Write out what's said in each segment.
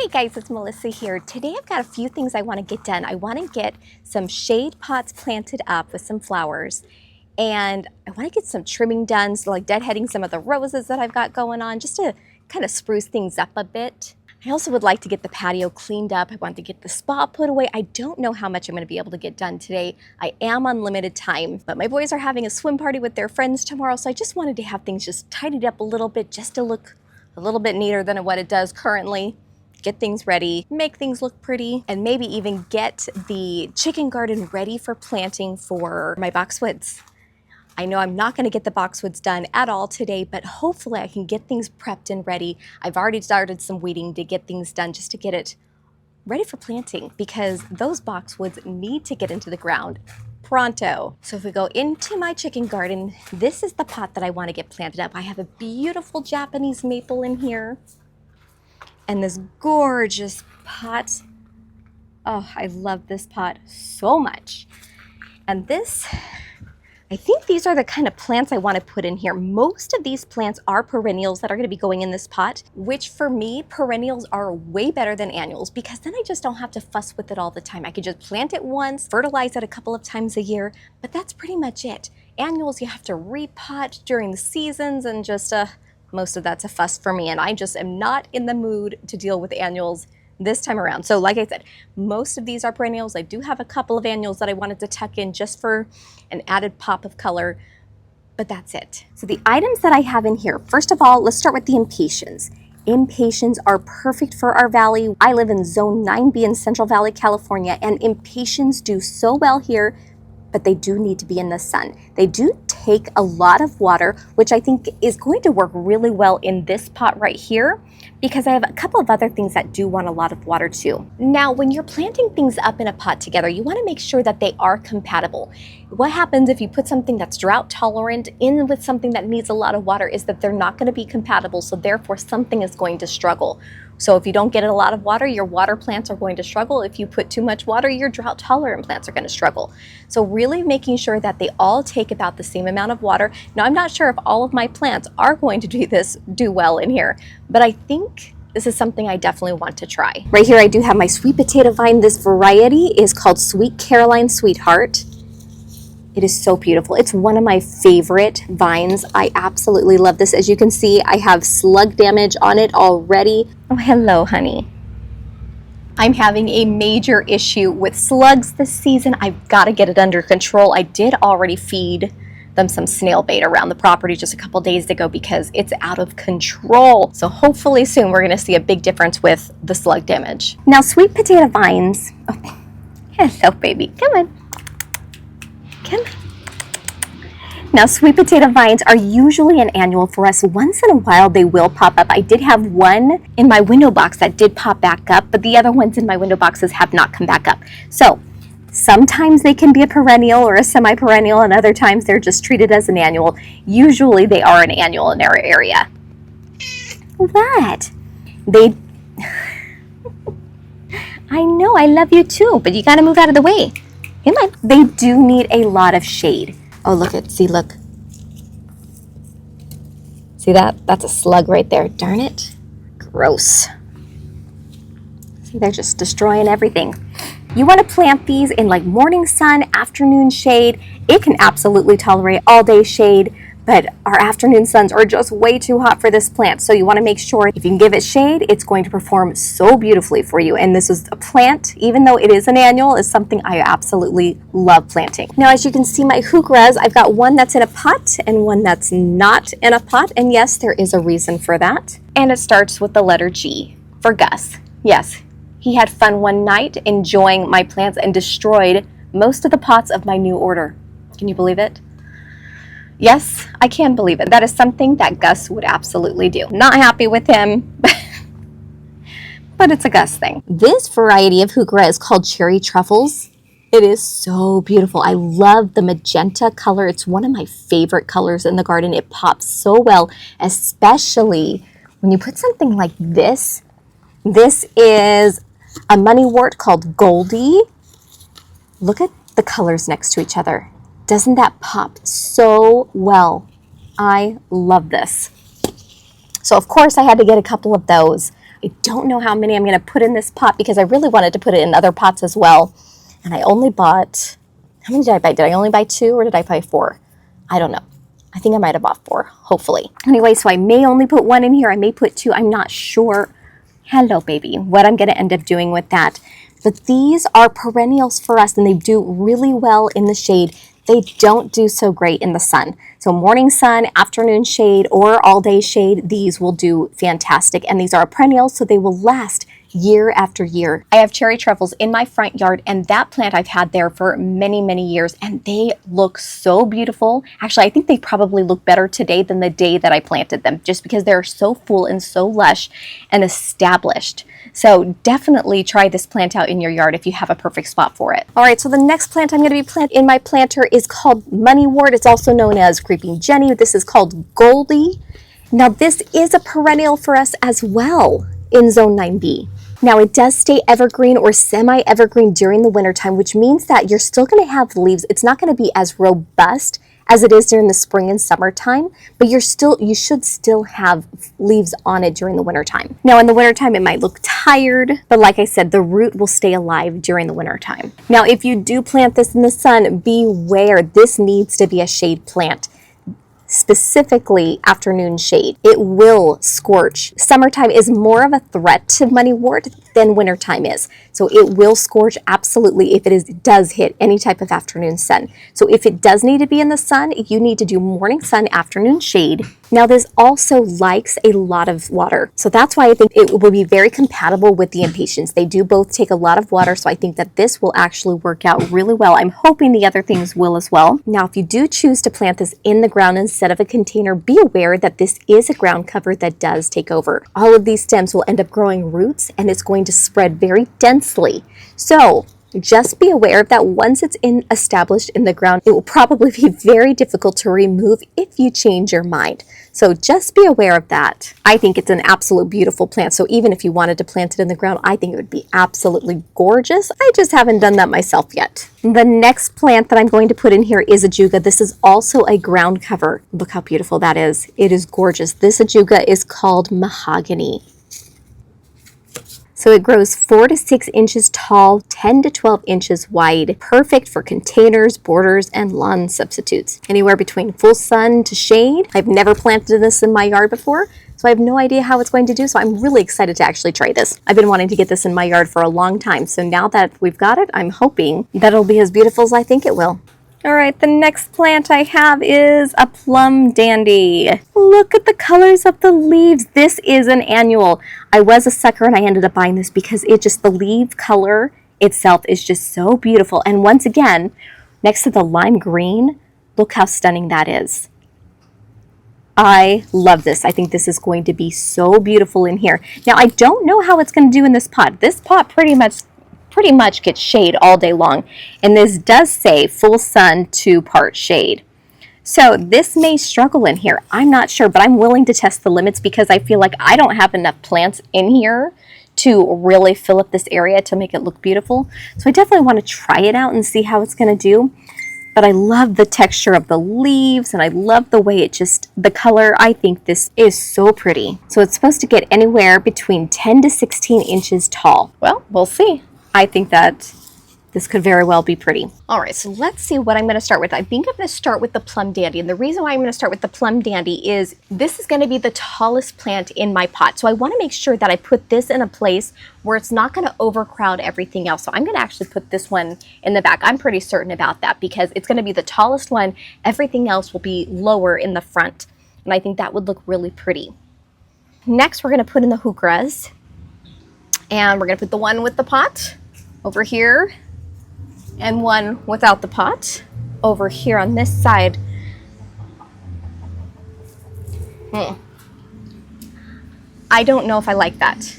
Hey guys, it's Melissa here. Today I've got a few things I want to get done. I want to get some shade pots planted up with some flowers, and I want to get some trimming done, so like deadheading some of the roses that I've got going on, just to kind of spruce things up a bit. I also would like to get the patio cleaned up. I want to get the spa put away. I don't know how much I'm going to be able to get done today. I am on limited time, but my boys are having a swim party with their friends tomorrow, so I just wanted to have things just tidied up a little bit, just to look a little bit neater than what it does currently. Get things ready, make things look pretty, and maybe even get the chicken garden ready for planting for my boxwoods. I know I'm not going to get the boxwoods done at all today, but hopefully I can get things prepped and ready. I've already started some weeding to get things done just to get it ready for planting, because those boxwoods need to get into the ground pronto. So if we go into my chicken garden, this is the pot that I want to get planted up. I have a beautiful Japanese maple in here, and this gorgeous pot. Oh, I love this pot so much. And this, I think these are the kind of plants I want to put in here. Most of these plants are perennials that are going to be going in this pot, which for me, perennials are way better than annuals, because then I just don't have to fuss with it all the time. I could just plant it once, fertilize it a couple of times a year, but that's pretty much it. Annuals, you have to repot during the seasons, and just most of that's a fuss for me, and I just am not in the mood to deal with annuals this time around. So like I said, most of these are perennials. I do have a couple of annuals that I wanted to tuck in just for an added pop of color, but that's it. So the items that I have in here, first of all, let's start with the impatiens. Impatiens are perfect for our valley. I live in Zone 9B in Central Valley, California, and impatiens do so well here, but they do need to be in the sun. They do take a lot of water, which I think is going to work really well in this pot right here, because I have a couple of other things that do want a lot of water too. Now, when you're planting things up in a pot together, you want to make sure that they are compatible. What happens if you put something that's drought tolerant in with something that needs a lot of water is that they're not going to be compatible, so therefore something is going to struggle. So if you don't get a lot of water, your water plants are going to struggle. If you put too much water, your drought tolerant plants are going to struggle. So really making sure that they all take about the same amount of water. Now, I'm not sure if all of my plants are going to do well in here, but I think this is something I definitely want to try. Right here I do have my sweet potato vine. This variety is called Sweet Caroline Sweetheart. It is so beautiful. It's one of my favorite vines. I absolutely love this. As you can see, I have slug damage on it already. Oh, hello, honey. I'm having a major issue with slugs this season. I've got to get it under control. I did already feed them some snail bait around the property just a couple days ago because it's out of control. So hopefully soon we're going to see a big difference with the slug damage. Now, sweet potato vines. Oh, hello, baby. Come on. Come on. Now, sweet potato vines are usually an annual for us. Once in a while, they will pop up. I did have one in my window box that did pop back up, but the other ones in my window boxes have not come back up. So sometimes they can be a perennial or a semi-perennial, and other times they're just treated as an annual. Usually they are an annual in our area. What? I know, I love you too, but you gotta move out of the way. Come on. They do need a lot of shade. Oh, look. See that? That's a slug right there. Darn it. Gross. See, they're just destroying everything. You want to plant these in like morning sun, afternoon shade. It can absolutely tolerate all day shade, but our afternoon suns are just way too hot for this plant. So you want to make sure if you can give it shade, it's going to perform so beautifully for you. And this is a plant, even though it is an annual, is something I absolutely love planting. Now, as you can see, my heucheras, I've got one that's in a pot and one that's not in a pot. And yes, there is a reason for that. And it starts with the letter G for Gus. Yes, he had fun one night enjoying my plants and destroyed most of the pots of my new order. Can you believe it? Yes, I can believe it. That is something that Gus would absolutely do. Not happy with him, but it's a Gus thing. This variety of heuchera is called Cherry Truffles. It is so beautiful. I love the magenta color. It's one of my favorite colors in the garden. It pops so well, especially when you put something like this. This is a moneywort called Goldie. Look at the colors next to each other. Doesn't that pop so well? I love this. So of course I had to get a couple of those. I don't know how many I'm going to put in this pot because I really wanted to put it in other pots as well. And I only bought, how many did I buy? Did I only buy 2 or did I buy 4? I don't know. I think I might have bought 4, hopefully. Anyway, so I may only put 1 in here. I may put 2. I'm not sure. Hello, baby. What I'm going to end up doing with that. But these are perennials for us, and they do really well in the shade. They don't do so great in the sun. So morning sun, afternoon shade, or all day shade, these will do fantastic. And these are perennials, so they will last year after year. I have cherry truffles in my front yard, and that plant I've had there for many, many years, and they look so beautiful. Actually, I think they probably look better today than the day that I planted them, just because they're so full and so lush and established. So definitely try this plant out in your yard if you have a perfect spot for it. All right, so the next plant I'm going to be planting in my planter is called moneywort. It's also known as creeping Jenny. This is called Goldie. Now this is a perennial for us as well in Zone 9B. Now it does stay evergreen or semi-evergreen during the wintertime, which means that you're still going to have leaves. It's not going to be as robust as it is during the spring and summertime, but you should still have leaves on it during the wintertime. Now in the wintertime it might look tired, but like I said, the root will stay alive during the wintertime. Now if you do plant this in the sun, beware, this needs to be a shade plant. Specifically afternoon shade. It will scorch. Summertime is more of a threat to moneywort than wintertime is. So it will scorch absolutely if it does hit any type of afternoon sun. So if it does need to be in the sun, you need to do morning sun, afternoon shade. Now this also likes a lot of water. So that's why I think it will be very compatible with the impatiens. They do both take a lot of water, so I think that this will actually work out really well. I'm hoping the other things will as well. Now if you do choose to plant this in the ground instead of a container, be aware that this is a ground cover that does take over. All of these stems will end up growing roots, and it's going to spread very densely. So just be aware that once it's established in the ground, it will probably be very difficult to remove if you change your mind. So just be aware of that. I think it's an absolute beautiful plant. So even if you wanted to plant it in the ground, I think it would be absolutely gorgeous. I just haven't done that myself yet. The next plant that I'm going to put in here is ajuga. This is also a ground cover. Look how beautiful that is. It is gorgeous. This ajuga is called mahogany. So it grows 4 to 6 inches tall, 10 to 12 inches wide, perfect for containers, borders, and lawn substitutes. Anywhere between full sun to shade. I've never planted this in my yard before, so I have no idea how it's going to do, so I'm really excited to actually try this. I've been wanting to get this in my yard for a long time, so now that we've got it, I'm hoping that it'll be as beautiful as I think it will. All right, the next plant I have is a plum dandy. Look at the colors of the leaves. This is an annual. I was a sucker and I ended up buying this because the leaf color itself is just so beautiful. And once again, next to the lime green, look how stunning that is. I love this. I think this is going to be so beautiful in here. Now, I don't know how it's going to do in this pot. This pot pretty much gets shade all day long, and this does say full sun to part shade. So this may struggle in here. I'm not sure, but I'm willing to test the limits because I feel like I don't have enough plants in here to really fill up this area to make it look beautiful. So I definitely want to try it out and see how it's going to do. But I love the texture of the leaves, and I love the way the color. I think this is so pretty. So it's supposed to get anywhere between 10 to 16 inches tall. Well, we'll see. I think that this could very well be pretty. All right, so let's see what I'm going to start with. I think I'm going to start with the plum dandy. And the reason why I'm going to start with the plum dandy is this is going to be the tallest plant in my pot. So I want to make sure that I put this in a place where it's not going to overcrowd everything else. So I'm going to actually put this one in the back. I'm pretty certain about that because it's going to be the tallest one. Everything else will be lower in the front. And I think that would look really pretty. Next, we're going to put in the heucheras. And we're going to put the one with the pot over here and one without the pot over here on this side. I don't know if I like that.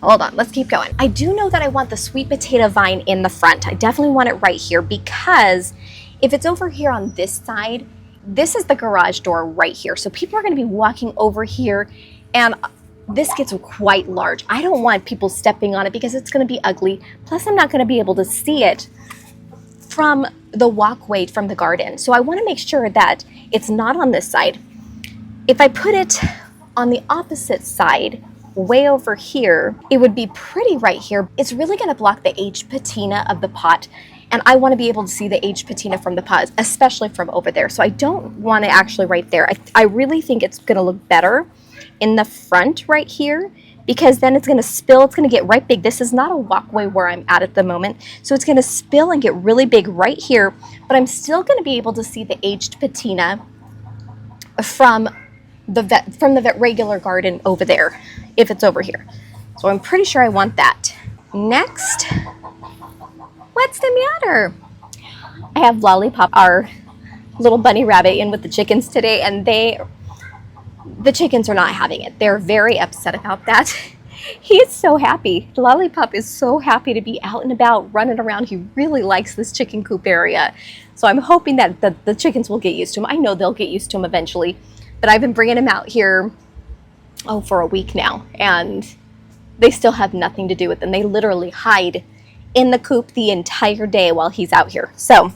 Hold on, let's keep going. I do know that I want the sweet potato vine in the front. I definitely want it right here because if it's over here on this side, this is the garage door right here. So people are going to be walking over here, and this gets quite large. I don't want people stepping on it because it's going to be ugly. Plus, I'm not going to be able to see it from the walkway from the garden. So I want to make sure that it's not on this side. If I put it on the opposite side, way over here, it would be pretty right here. It's really gonna block the H patina of the pot. And I want to be able to see the H patina from the pot, especially from over there. So I don't want it actually right there. I really think it's going to look better in the front right here, because then it's going to spill. It's going to get right big. This is not a walkway where I'm at the moment. So it's going to spill and get really big right here. But I'm still going to be able to see the aged patina from the regular garden over there, if it's over here. So I'm pretty sure I want that. Next, what's the matter? I have Lollipop, our little bunny rabbit, in with the chickens today, and the chickens are not having it. They're very upset about that. He is so happy. Lollipop is so happy to be out and about, running around. He really likes this chicken coop area. So I'm hoping that the chickens will get used to him. I know they'll get used to him eventually, but I've been bringing him out here, for a week now, and they still have nothing to do with them. They literally hide in the coop the entire day while he's out here. So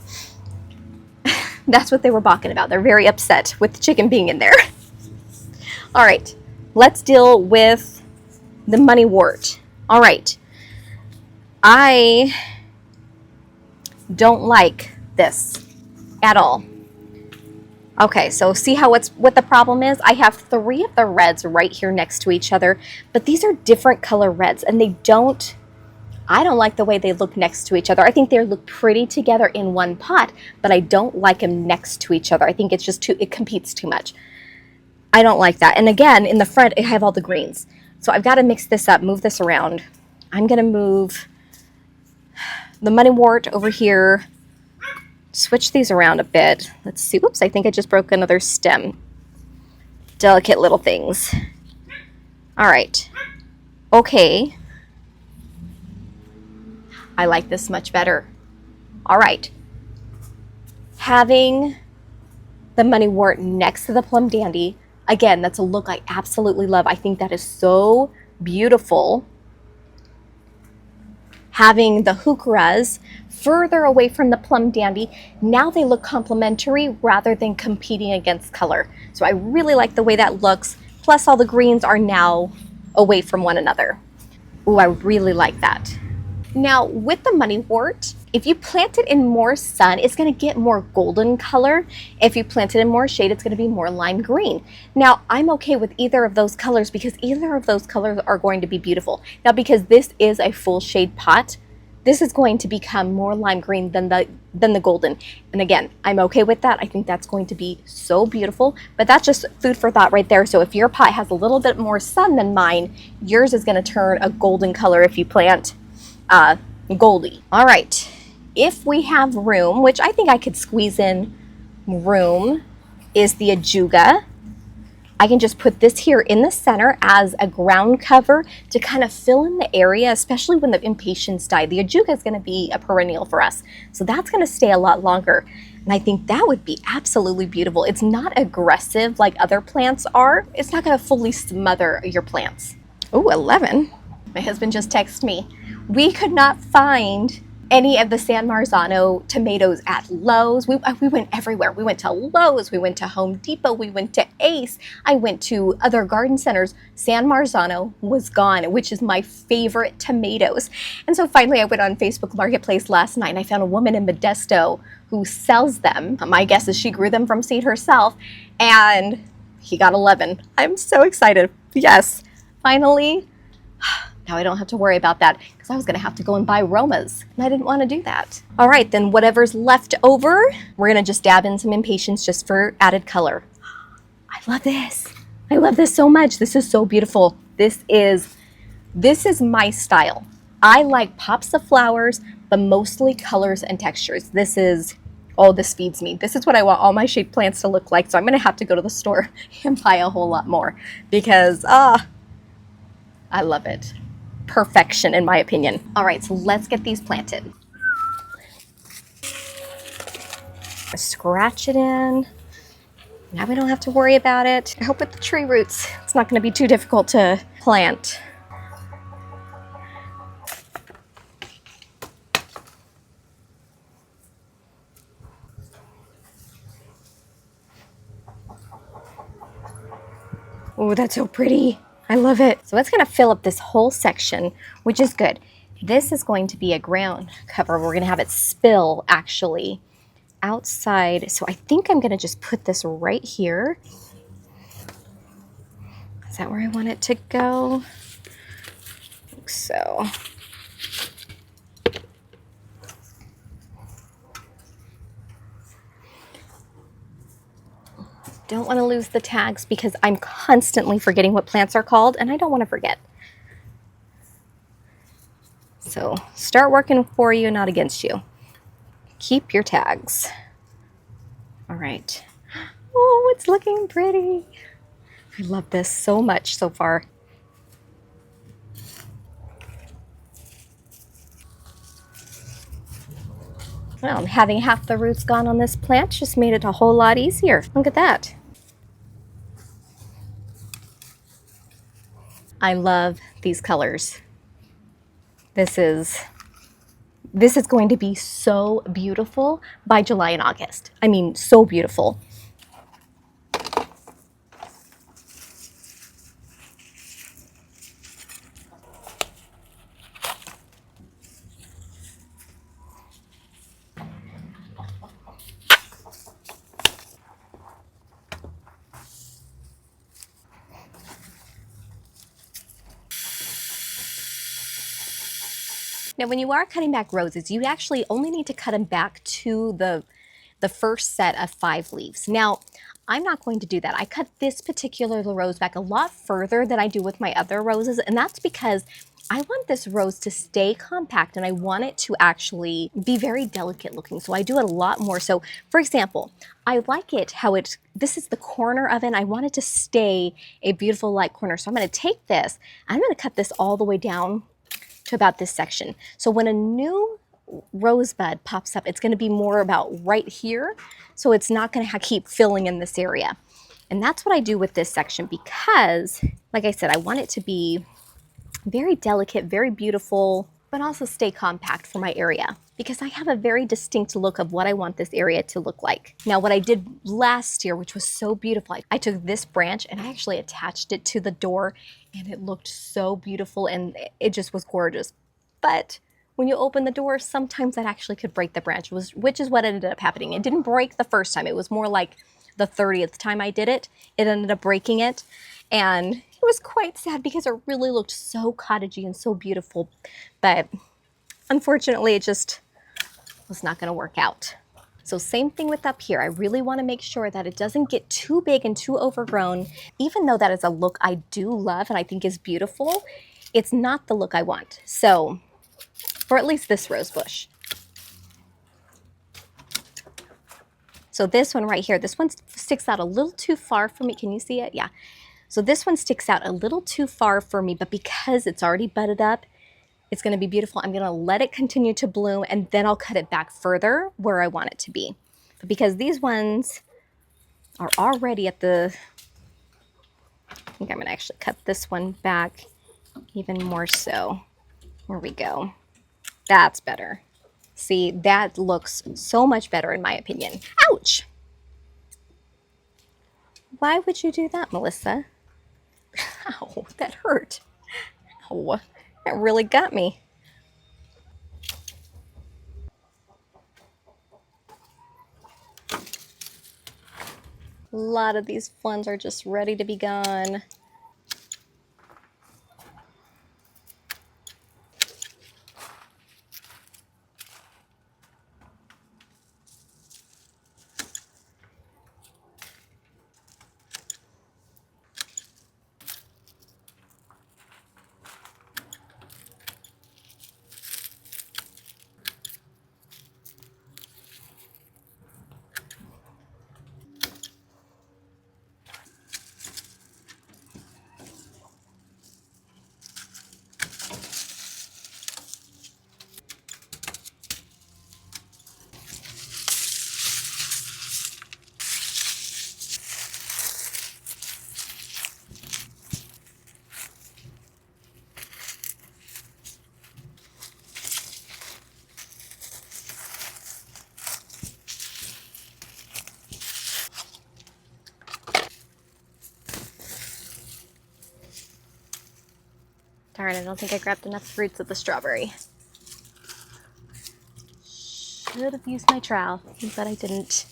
that's what they were balking about. They're very upset with the chicken being in there. All right, let's deal with the money wort. All right, I don't like this at all. Okay, so see how what the problem is? I have 3 of the reds right here next to each other, but these are different color reds, and I don't like the way they look next to each other. I think they look pretty together in one pot, but I don't like them next to each other. I think it's just it competes too much. I don't like that. And again, in the front, I have all the greens. So I've got to mix this up, move this around. I'm going to move the money wort over here, switch these around a bit. Let's see. Oops, I think I just broke another stem. Delicate little things. All right. Okay. I like this much better. All right. Having the money wort next to the plum dandy, again, that's a look I absolutely love. I think that is so beautiful. Having the heucheras further away from the plum dandy, now they look complementary rather than competing against color. So I really like the way that looks. Plus all the greens are now away from one another. Ooh, I really like that. Now with the money wort, if you plant it in more sun, it's going to get more golden color. If you plant it in more shade, it's going to be more lime green. Now I'm okay with either of those colors because either of those colors are going to be beautiful. Now because this is a full shade pot, this is going to become more lime green than the golden. And again, I'm okay with that. I think that's going to be so beautiful, but that's just food for thought right there. So if your pot has a little bit more sun than mine, yours is going to turn a golden color if you plant Goldie. All right, if we have room, which I think I could squeeze in room, is the ajuga. I can just put this here in the center as a ground cover to kind of fill in the area, especially when the impatiens die. The ajuga is going to be a perennial for us, so that's going to stay a lot longer. And I think that would be absolutely beautiful. It's not aggressive like other plants are. It's not going to fully smother your plants. Oh, 11. My husband just texted me. We could not find any of the San Marzano tomatoes at Lowe's. We went everywhere. We went to Lowe's, we went to Home Depot, we went to Ace. I went to other garden centers. San Marzano was gone, which is my favorite tomatoes. And so finally I went on Facebook Marketplace last night and I found a woman in Modesto who sells them. My guess is she grew them from seed herself, and he got 11. I'm so excited. Yes, finally. Now I don't have to worry about that because I was going to have to go and buy Romas, and I didn't want to do that. All right, then whatever's left over, we're going to just dab in some impatiens just for added color. I love this. I love this so much. This is so beautiful. This is my style. I like pops of flowers, but mostly colors and textures. This feeds me. This is what I want all my shade plants to look like. So I'm going to have to go to the store and buy a whole lot more because, I love it. Perfection in my opinion. All right, so let's get these planted. Scratch it in. Now we don't have to worry about it. I hope with the tree roots, it's not gonna be too difficult to plant. Oh, that's so pretty. I love it. So it's gonna fill up this whole section, which is good. This is going to be a ground cover. We're gonna have it spill actually outside. So I think I'm gonna just put this right here. Is that where I want it to go? I think so. Don't want to lose the tags because I'm constantly forgetting what plants are called and I don't want to forget. So start working for you, not against you. Keep your tags. All right. Oh, it's looking pretty. I love this so much so far. Well, having half the roots gone on this plant just made it a whole lot easier. Look at that. I love these colors. This is going to be so beautiful by July and August. I mean, so beautiful. Now, when you are cutting back roses, you actually only need to cut them back to the first set of 5 leaves. Now, I'm not going to do that. I cut this particular rose back a lot further than I do with my other roses, and that's because I want this rose to stay compact and I want it to actually be very delicate looking. So I do it a lot more. So for example, I like it how this is the corner of it, and I want it to stay a beautiful light corner. So I'm going to take this, I'm going to cut this all the way down to about this section. So when a new rosebud pops up, it's going to be more about right here. So it's not going to keep filling in this area. And that's what I do with this section because, like I said, I want it to be very delicate, very beautiful, but also stay compact for my area because I have a very distinct look of what I want this area to look like. Now, what I did last year, which was so beautiful, I took this branch and I actually attached it to the door and it looked so beautiful and it just was gorgeous. But when you open the door, sometimes that actually could break the branch, which is what ended up happening. It didn't break the first time. It was more like the 30th time I did it. It ended up breaking it. And it was quite sad because it really looked so cottagey and so beautiful. But unfortunately, it just was not going to work out. So same thing with up here. I really want to make sure that it doesn't get too big and too overgrown. Even though that is a look I do love and I think is beautiful, it's not the look I want. So for at least this rose bush. So this one right here, this one sticks out a little too far for me. Can you see it? Yeah. So this one sticks out a little too far for me, but because it's already budded up, it's going to be beautiful. I'm going to let it continue to bloom and then I'll cut it back further where I want it to be. But because these ones are already at the, I think I'm going to actually cut this one back even more so. There we go. That's better. See, that looks so much better in my opinion. Ouch! Why would you do that, Melissa? Ow, that hurt. Ow, that really got me. A lot of these ones are just ready to be gone. Darn, I don't think I grabbed enough fruits of the strawberry. Should have used my trowel, but I didn't.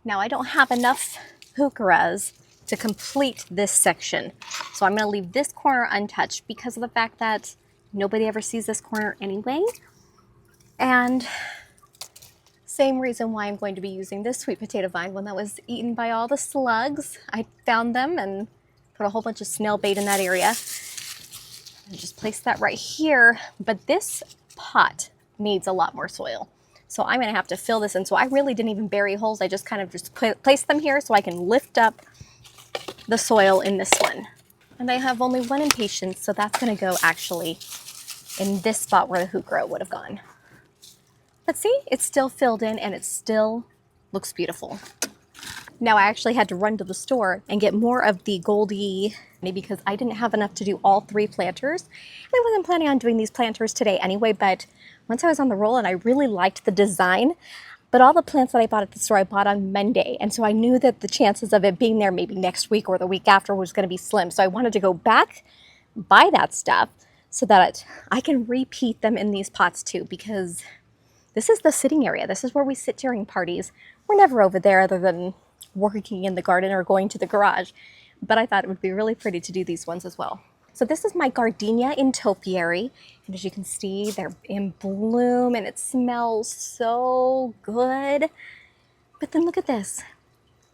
Now I don't have enough heucheras to complete this section. So I'm gonna leave this corner untouched because of the fact that nobody ever sees this corner anyway. And same reason why I'm going to be using this sweet potato vine, one that was eaten by all the slugs. I found them and put a whole bunch of snail bait in that area. And just place that right here. But this pot needs a lot more soil. So I'm gonna have to fill this in. So I really didn't even bury holes. I just kind of just placed them here so I can lift up the soil in this one. And I have only one impatiens, so that's gonna go actually in this spot where the heuchera would have gone. But see, it's still filled in and it still looks beautiful. Now I actually had to run to the store and get more of the Goldie because I didn't have enough to do all 3 planters. And I wasn't planning on doing these planters today anyway, but once I was on the roll and I really liked the design, but all the plants that I bought at the store, I bought on Monday. And so I knew that the chances of it being there maybe next week or the week after was gonna be slim. So I wanted to go back, buy that stuff so that I can repeat them in these pots too, because this is the sitting area. This is where we sit during parties. We're never over there other than working in the garden or going to the garage. But I thought it would be really pretty to do these ones as well. So this is my gardenia in topiary. And as you can see, they're in bloom and it smells so good. But then look at this.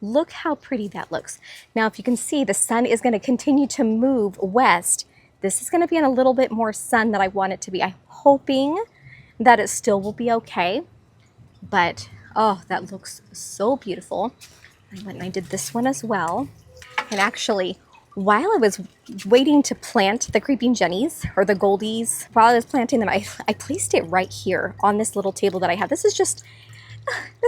Look how pretty that looks. Now, if you can see, the sun is going to continue to move west. This is going to be in a little bit more sun than I want it to be. I'm hoping that it still will be okay. But, oh, that looks so beautiful. I went and I did this one as well. And actually, while I was waiting to plant the creeping jennies or the goldies, while I was planting them, I placed it right here on this little table that I have. This is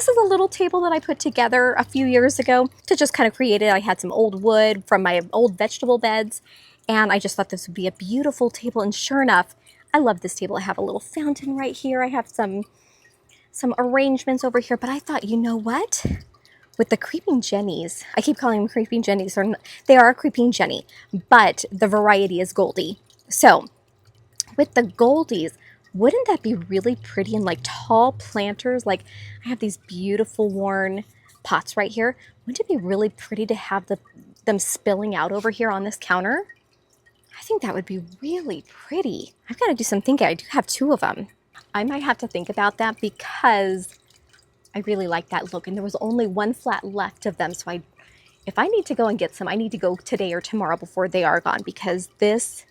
a little table that I put together a few years ago to just kind of create it. I had some old wood from my old vegetable beds, and I just thought this would be a beautiful table. And sure enough, I love this table. I have a little fountain right here. I have some arrangements over here, but I thought, you know what? With the creeping jennies, I keep calling them creeping jennies. They are a creeping jenny, but the variety is Goldie. So with the Goldies, wouldn't that be really pretty in like tall planters? Like I have these beautiful worn pots right here. Wouldn't it be really pretty to have them spilling out over here on this counter? I think that would be really pretty. I've got to do some thinking. I do have 2 of them. I might have to think about that because I really like that look, and there was only 1 flat left of them. So if I need to go and get some, I need to go today or tomorrow before they are gone, because this,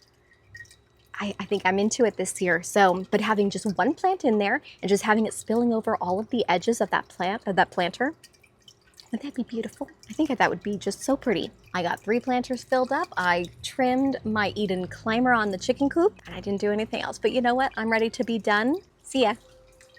I think I'm into it this year. So, but having just 1 plant in there and just having it spilling over all of the edges of that planter, wouldn't that be beautiful? I think that would be just so pretty. I got 3 planters filled up. I trimmed my Eden climber on the chicken coop, and I didn't do anything else. But you know what? I'm ready to be done. See ya.